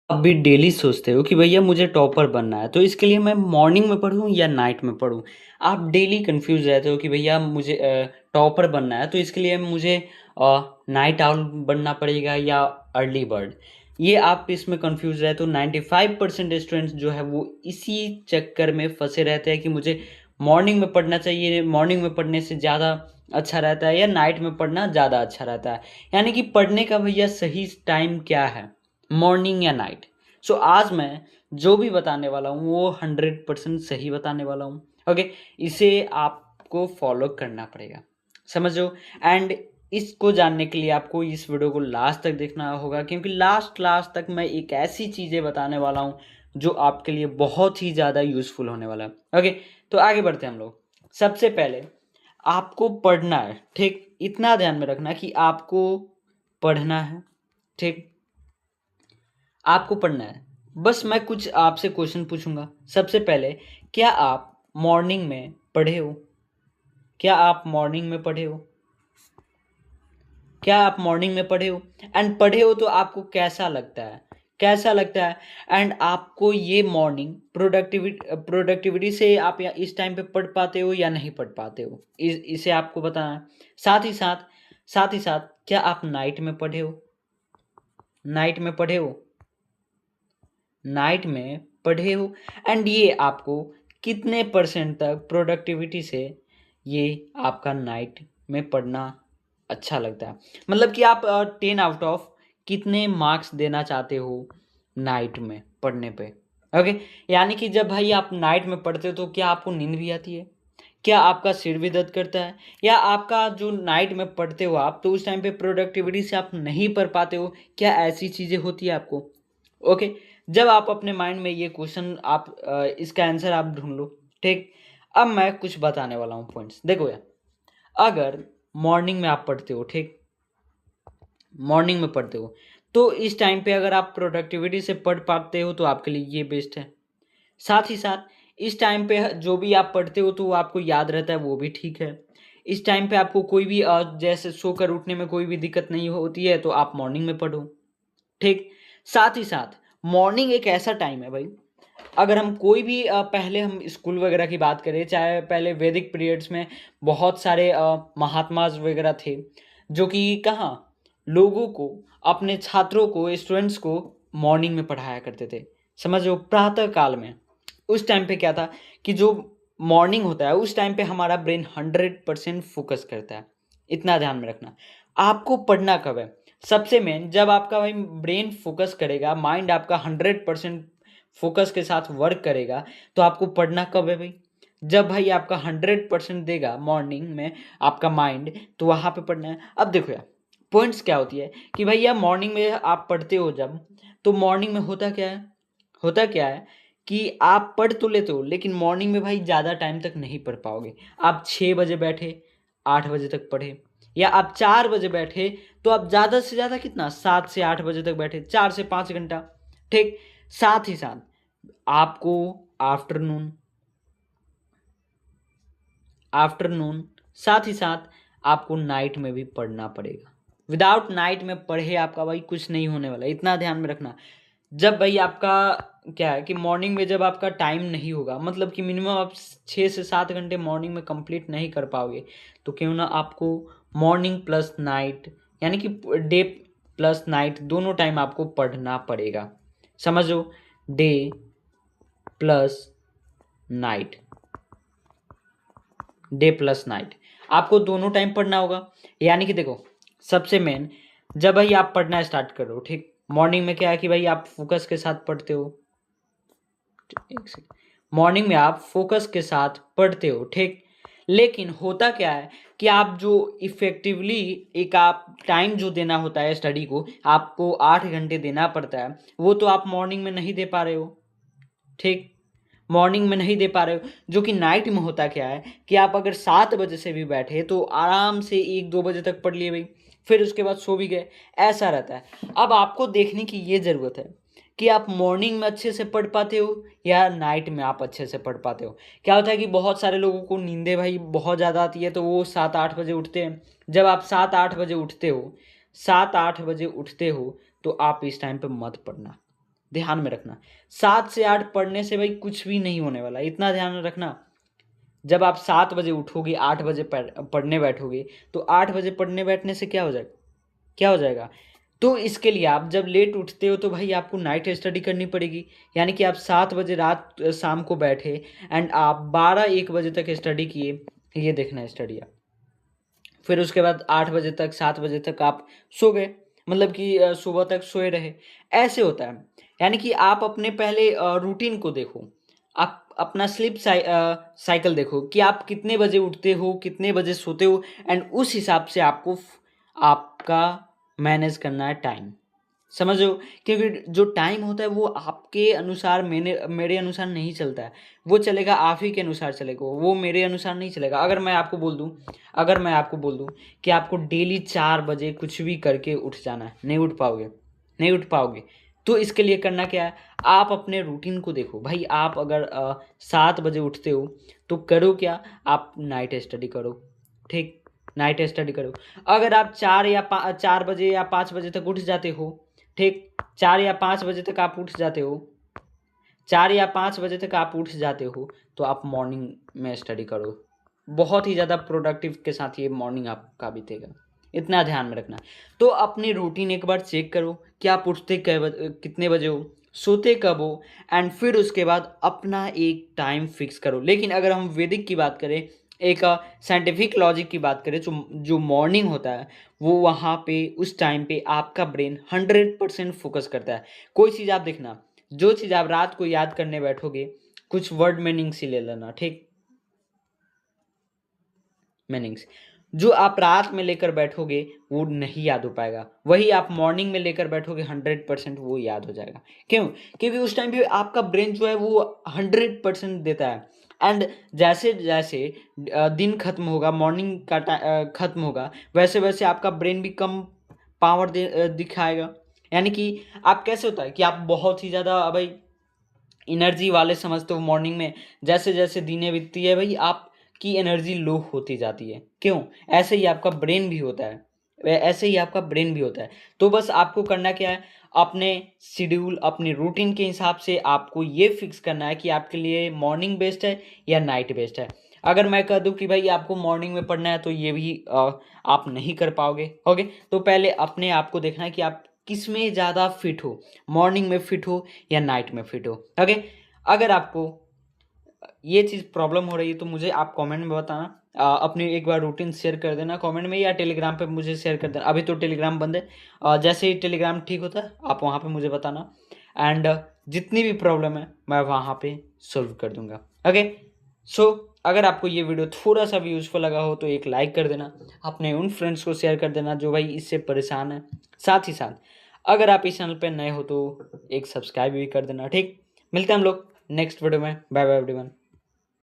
आप भी डेली सोचते हो कि भैया मुझे टॉपर बनना है, तो इसके लिए मैं मॉर्निंग में पढूँ या नाइट में पढूँ? आप डेली कन्फ्यूज़ रहते हो कि भैया मुझे टॉपर बनना है, तो इसके लिए मुझे नाइट आउल बनना पड़ेगा या अर्ली बर्ड। ये आप इसमें कन्फ्यूज़ रहते हो। 95% स्टूडेंट्स जो है वो इसी चक्कर में फँसे रहते हैं कि मुझे मॉर्निंग में पढ़ना चाहिए, मॉर्निंग में पढ़ने से ज़्यादा अच्छा रहता है या नाइट में पढ़ना ज़्यादा अच्छा रहता है। यानी कि पढ़ने का भैया सही टाइम क्या है? मॉर्निंग या नाइट? सो आज मैं जो भी बताने वाला हूँ वो 100% सही बताने वाला हूँ। ओके, इसे आपको फॉलो करना पड़ेगा, समझ रहे हो? एंड इसको जानने के लिए आपको इस वीडियो को लास्ट तक देखना होगा, क्योंकि लास्ट लास्ट तक मैं एक ऐसी चीज़ें बताने वाला हूँ जो आपके लिए बहुत ही ज़्यादा यूज़फुल होने वाला है। ओके, तो आगे बढ़ते हैं हम लोग। सबसे पहले आपको पढ़ना है, ठीक? इतना ध्यान में रखना कि आपको पढ़ना है, ठीक? आपको पढ़ना है। बस मैं कुछ आपसे क्वेश्चन पूछूँगा। सबसे पहले, क्या आप मॉर्निंग में पढ़े हो? क्या आप मॉर्निंग में पढ़े हो? क्या आप मॉर्निंग में पढ़े हो? एंड पढ़े हो तो आपको कैसा लगता है? कैसा लगता है? एंड आपको ये मॉर्निंग प्रोडक्टिविटी से आप या इस टाइम पे पढ़ पाते हो या नहीं पढ़ पाते हो? इसे आपको बताना है। साथ ही साथ क्या आप नाइट में पढ़े हो? नाइट में पढ़े हो? नाइट में पढ़े हो? एंड ये आपको कितने परसेंट तक प्रोडक्टिविटी से ये आपका नाइट में पढ़ना अच्छा लगता है? मतलब कि आप 10 आउट ऑफ कितने मार्क्स देना चाहते हो नाइट में पढ़ने पे? ओके, यानी कि जब भाई आप नाइट में पढ़ते हो तो क्या आपको नींद भी आती है? क्या आपका सिर भी दर्द करता है? या आपका जो नाइट में पढ़ते हो आप, तो उस टाइम पे प्रोडक्टिविटी से आप नहीं पढ़ पाते हो? क्या ऐसी चीज़ें होती है आपको? ओके, जब आप अपने माइंड में ये क्वेश्चन आप इसका आंसर आप ढूँढ लो, ठीक? अब मैं कुछ बताने वाला हूँ पॉइंट्स। देखो यार, अगर मॉर्निंग में आप पढ़ते हो, ठीक? मॉर्निंग में पढ़ते हो, तो इस टाइम पे अगर आप प्रोडक्टिविटी से पढ़ पाते हो तो आपके लिए ये बेस्ट है। साथ ही साथ इस टाइम पे जो भी आप पढ़ते हो तो वो आपको याद रहता है, वो भी ठीक है। इस टाइम पे आपको कोई भी जैसे सोकर उठने में कोई भी दिक्कत नहीं होती है तो आप मॉर्निंग में पढ़ो, ठीक? साथ ही साथ मॉर्निंग एक ऐसा टाइम है भाई, अगर हम कोई भी पहले हम स्कूल वगैरह की बात करें, चाहे पहले वैदिक पीरियड्स में बहुत सारे महात्माज़ वगैरह थे, जो कि कहाँ लोगों को, अपने छात्रों को, स्टूडेंट्स को मॉर्निंग में पढ़ाया करते थे। समझ लो प्रातः काल में। उस टाइम पे क्या था कि जो मॉर्निंग होता है उस टाइम पे हमारा ब्रेन 100% फोकस करता है। इतना ध्यान में रखना। आपको पढ़ना कब है? सबसे मेन जब आपका भाई ब्रेन फोकस करेगा, माइंड आपका 100% फोकस के साथ वर्क करेगा, तो आपको पढ़ना कब है भाई? जब भाई आपका 100% देगा मॉर्निंग में आपका माइंड, तो वहाँ पे पढ़ना है। अब देखो यार, पॉइंट्स क्या होती है कि भैया मॉर्निंग में आप पढ़ते हो जब, तो मॉर्निंग में होता क्या है? होता क्या है कि आप पढ़ तो लेते हो, लेकिन मॉर्निंग में भाई ज़्यादा टाइम तक नहीं पढ़ पाओगे। आप 6 बजे बैठे, 8 बजे तक पढ़े, या आप 4 बजे बैठे, तो आप ज़्यादा से ज़्यादा कितना 7 से 8 बजे तक बैठे, 4 से 5 घंटा, ठीक? साथ ही साथ आपको आफ्टरनून आफ्टरनून साथ ही साथ आपको नाइट में भी पढ़ना पड़ेगा। विदाउट नाइट में पढ़े आपका भाई कुछ नहीं होने वाला, इतना ध्यान में रखना। जब भाई आपका क्या है कि मॉर्निंग में जब आपका टाइम नहीं होगा, मतलब कि मिनिमम आप 6 से 7 घंटे मॉर्निंग में कंप्लीट नहीं कर पाओगे, तो क्यों ना आपको मॉर्निंग प्लस नाइट, यानी कि डे प्लस नाइट दोनों टाइम आपको पढ़ना पड़ेगा। समझो, debt plus night, debt plus night आपको दोनों टाइम पढ़ना होगा। यानी कि देखो, सबसे मेन जब भाई आप पढ़ना स्टार्ट करो, ठीक? मॉर्निंग में क्या है कि भाई आप फोकस के साथ पढ़ते हो, एक सेकंड, मॉर्निंग में आप फोकस के साथ पढ़ते हो, ठीक? लेकिन होता क्या है कि आप जो इफेक्टिवली एक आप टाइम जो देना होता है स्टडी को, आपको 8 घंटे देना पड़ता है, वो तो आप मॉर्निंग में नहीं दे पा रहे हो, ठीक? मॉर्निंग में नहीं दे पा रहे हो। जो कि नाइट में होता क्या है कि आप अगर 7 बजे से भी बैठे तो आराम से 1-2 बजे तक पढ़ लिए भाई, फिर उसके बाद सो भी गए, ऐसा रहता है। अब आपको देखने की ये ज़रूरत है कि आप मॉर्निंग में अच्छे से पढ़ पाते हो या नाइट में आप अच्छे से पढ़ पाते हो। क्या होता है कि बहुत सारे लोगों को नींदें भाई बहुत ज़्यादा आती है, तो वो 7-8 बजे उठते हैं। जब आप 7-8 बजे उठते हो, 7-8 बजे उठते हो, तो आप इस टाइम पे मत पढ़ना। ध्यान में रखना। 7 से 8 पढ़ने से भाई कुछ भी नहीं होने वाला, इतना ध्यान में रखना। जब आप 7 बजे उठोगे, 8 बजे पढ़ने बैठोगे, तो 8 बजे पढ़ने बैठने से क्या हो जाएगा, क्या हो जाएगा? तो इसके लिए आप जब लेट उठते हो तो भाई आपको नाइट स्टडी करनी पड़ेगी। यानी कि आप 7 बजे शाम को बैठे एंड आप 12-1 बजे तक स्टडी किए, ये देखना है स्टडी आप। फिर उसके बाद 8 बजे तक 7 बजे तक आप सो गए, मतलब कि सुबह तक सोए रहे, ऐसे होता है। यानी कि आप अपने पहले रूटीन को देखो, आप अपना स्लीप साइकिल देखो कि आप कितने बजे उठते हो, कितने बजे सोते हो, एंड उस हिसाब से आपको आपका मैनेज करना है टाइम, समझ रहे हो? क्योंकि जो टाइम होता है वो आपके अनुसार, मेरे अनुसार नहीं चलता है, वो चलेगा आप ही के अनुसार चलेगा, वो मेरे अनुसार नहीं चलेगा। अगर मैं आपको बोल दूं कि आपको डेली 4 बजे कुछ भी करके उठ जाना है, नहीं उठ पाओगे, नहीं उठ पाओगे। तो इसके लिए करना क्या है, आप अपने रूटीन को देखो भाई। आप अगर 7 बजे उठते हो तो करो क्या, आप नाइट स्टडी करो, ठीक, नाइट स्टडी करो। अगर आप 4 बजे या 5 बजे तक उठ जाते हो, ठीक, 4 या 5 बजे तक आप उठ जाते हो, 4 या 5 बजे तक आप उठ जाते हो, तो आप मॉर्निंग में स्टडी करो। बहुत ही ज़्यादा प्रोडक्टिव के साथ ये मॉर्निंग आपका बीतेगा, इतना ध्यान में रखना। तो अपनी रूटीन एक बार चेक करो कि आप उठते कितने बजे हो, सोते कब हो, एंड फिर उसके बाद अपना एक टाइम फिक्स करो। लेकिन अगर हम वैदिक की बात करें, एक साइंटिफिक लॉजिक की बात करें, जो जो मॉर्निंग होता है, वो वहाँ पे उस टाइम पे आपका ब्रेन 100% फोकस करता है। कोई चीज़ आप देखना, जो चीज़ आप रात को याद करने बैठोगे, कुछ वर्ड मीनिंग्स ही ले लेना, ठीक, मीनिंग्स जो आप रात में लेकर बैठोगे वो नहीं याद हो पाएगा, वही आप मॉर्निंग में लेकर बैठोगे 100% वो याद हो जाएगा। क्यों? क्योंकि उस टाइम पे आपका ब्रेन जो है वो 100% देता है। एंड जैसे जैसे दिन खत्म होगा, मॉर्निंग का खत्म होगा, वैसे वैसे आपका ब्रेन भी कम पावर दिखाएगा। यानी कि आप कैसे होता है कि आप बहुत ही ज़्यादा भाई एनर्जी वाले समझते हो मॉर्निंग में, जैसे जैसे दिनें बीतती है भाई आपकी एनर्जी लो होती जाती है। क्यों? ऐसे ही आपका ब्रेन भी होता है, ऐसे ही आपका ब्रेन भी होता है। तो बस आपको करना क्या है, अपने शेड्यूल, अपने रूटीन के हिसाब से आपको ये फिक्स करना है कि आपके लिए मॉर्निंग बेस्ट है या नाइट बेस्ट है। अगर मैं कह दूं कि भाई आपको मॉर्निंग में पढ़ना है तो ये भी आप नहीं कर पाओगे। ओके, तो पहले अपने आप को देखना है कि आप किस में ज़्यादा फिट हो, मॉर्निंग में फिट हो या नाइट में फिट हो। ओके, अगर आपको ये चीज़ प्रॉब्लम हो रही है तो मुझे आप कमेंट में बताना, अपनी एक बार रूटीन शेयर कर देना कमेंट में, या टेलीग्राम पे मुझे शेयर कर देना। अभी तो टेलीग्राम बंद है, जैसे ही टेलीग्राम ठीक होता है आप वहाँ पे मुझे बताना, एंड जितनी भी प्रॉब्लम है मैं वहाँ पे सॉल्व कर दूंगा। ओके, सो अगर आपको ये वीडियो थोड़ा सा भी यूज़फुल लगा हो तो एक लाइक कर देना, अपने उन फ्रेंड्स को शेयर कर देना जो भाई इससे परेशान है। साथ ही साथ अगर आप इस चैनल पे नए हो तो एक सब्सक्राइब भी कर देना, ठीक। मिलते हैं हम लोग नेक्स्ट वीडियो में, बाय बाय एवरीवन।